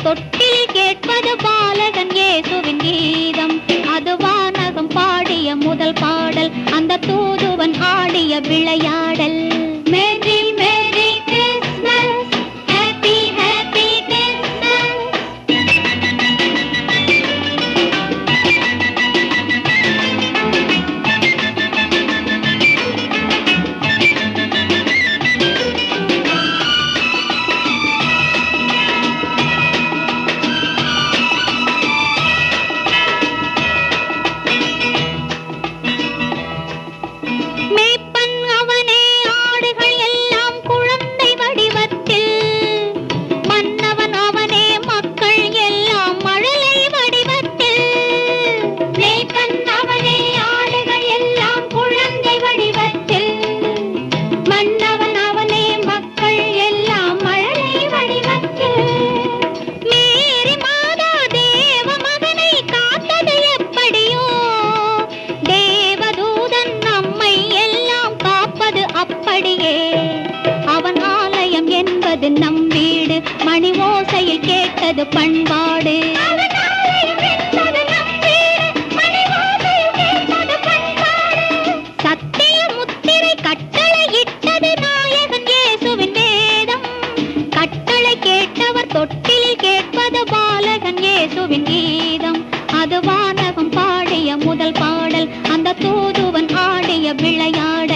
தொட்டில் கேட்பது பாலகன் இயேசுவின் கீதம். அது வானகம் பாடிய முதல் பாடல், அந்த தூதுவன் ஆடிய விளையாடல். Merry merry Christmas, happy happy Christmas. அவன் ஆலயம் என்பது நம் வீடு, மணி ஓசையில் கேட்டது பண்பாடு. சத்திய முத்திரை கட்டளை இட்டது நாயகன் இயேசுவின் வேதம். கட்டளை கேட்டவர் தொட்டில் கேட்பது பாலகன் இயேசுவின் கீதம். அது வானகம் பாடிய முதல் பாடல், அந்த தூதுவன் ஆடிய விளையாடல்.